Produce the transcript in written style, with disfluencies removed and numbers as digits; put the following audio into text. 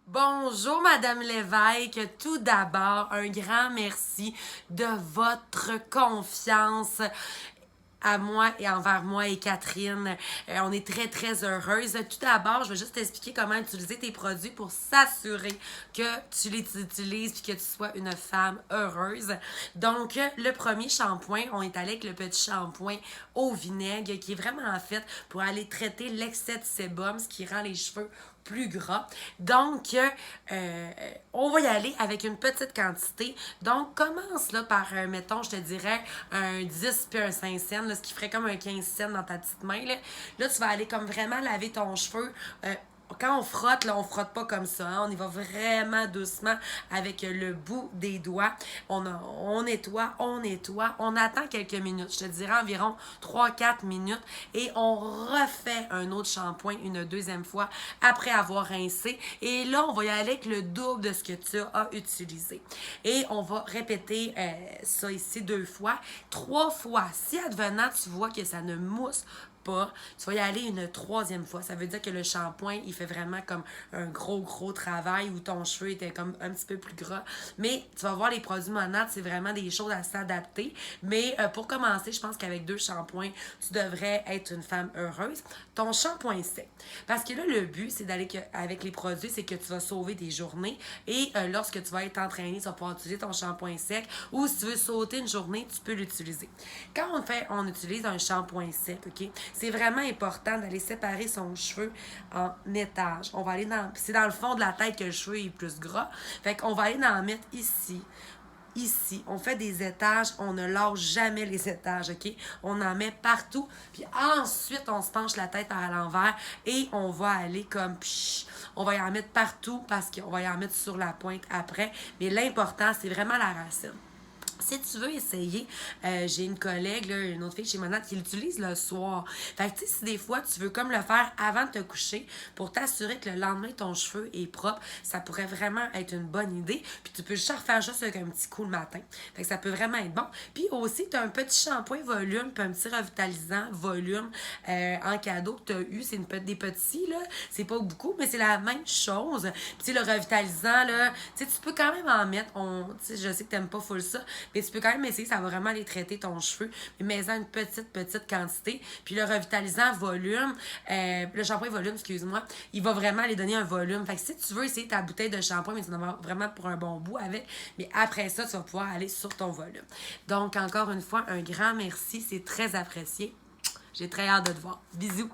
Bonjour, Madame Lévesque. Tout d'abord, un grand merci de votre confiance à moi et envers moi et Catherine. On est très, très heureuse. Tout d'abord, je vais juste t'expliquer comment utiliser tes produits pour s'assurer que tu les utilises et que tu sois une femme heureuse. Donc, le premier shampoing, on est allé avec le petit shampoing au vinaigre qui est vraiment en fait pour aller traiter l'excès de sébum, ce qui rend les cheveux plus gras. Donc, on va y aller avec une petite quantité. Donc, commence là par, mettons, je te dirais, un 10 puis un 5 cents, là, ce qui ferait comme un 15 cents dans ta petite main. Là, tu vas aller comme vraiment laver ton cheveu. Quand on frotte, là, on frotte pas comme ça. Hein? On y va vraiment doucement avec le bout des doigts. On nettoie, on attend quelques minutes. Je te dirais environ 3-4 minutes. Et on refait un autre shampoing une deuxième fois après avoir rincé. Et là, on va y aller avec le double de ce que tu as utilisé. Et on va répéter ça ici 2 fois. 3 fois. Si advenant, tu vois que ça ne mousse pas, tu vas y aller une 3e fois. Ça veut dire que le shampoing, il fait vraiment comme un gros travail où ton cheveu était comme un petit peu plus gras. Mais tu vas voir les produits Monat, c'est vraiment des choses à s'adapter. Mais pour commencer, je pense qu'avec 2 shampoings, tu devrais être une femme heureuse. Ton shampoing sec. Parce que là, le but, c'est d'aller avec les produits, c'est que tu vas sauver des journées. Et lorsque tu vas être entraîné, tu vas pouvoir utiliser ton shampoing sec. Ou si tu veux sauter une journée, tu peux l'utiliser. Quand on utilise un shampoing sec, OK? C'est vraiment important d'aller séparer son cheveu en étages. On va aller dans... C'est dans le fond de la tête que le cheveu est plus gras. Fait qu'on va aller en mettre ici. Ici, on fait des étages, on ne lâche jamais les étages, OK? On en met partout, puis ensuite, on se penche la tête à l'envers et on va aller comme, on va y en mettre partout parce qu'on va y en mettre sur la pointe après. Mais l'important, c'est vraiment la racine. Si tu veux essayer, j'ai une collègue, là, une autre fille chez Monat, qui l'utilise le soir. Fait que, tu sais, si des fois, tu veux comme le faire avant de te coucher pour t'assurer que le lendemain, ton cheveu est propre, ça pourrait vraiment être une bonne idée. Puis tu peux juste refaire juste avec un petit coup le matin. Fait que ça peut vraiment être bon. Puis aussi, tu as un petit shampoing volume, puis un petit revitalisant volume en cadeau que tu as eu. C'est des petits, là. C'est pas beaucoup, mais c'est la même chose. Puis le revitalisant, là, tu sais, tu peux quand même en mettre. Je sais que t'aimes pas full ça, mais tu peux quand même essayer, ça va vraiment aller traiter ton cheveu. Mais mets-en une petite quantité. Puis le revitalisant volume, le shampoing volume, excuse-moi, il va vraiment aller donner un volume. Fait que si tu veux essayer ta bouteille de shampoing, mais tu en as vraiment pour un bon bout avec, mais après ça, tu vas pouvoir aller sur ton volume. Donc, encore une fois, un grand merci. C'est très apprécié. J'ai très hâte de te voir. Bisous!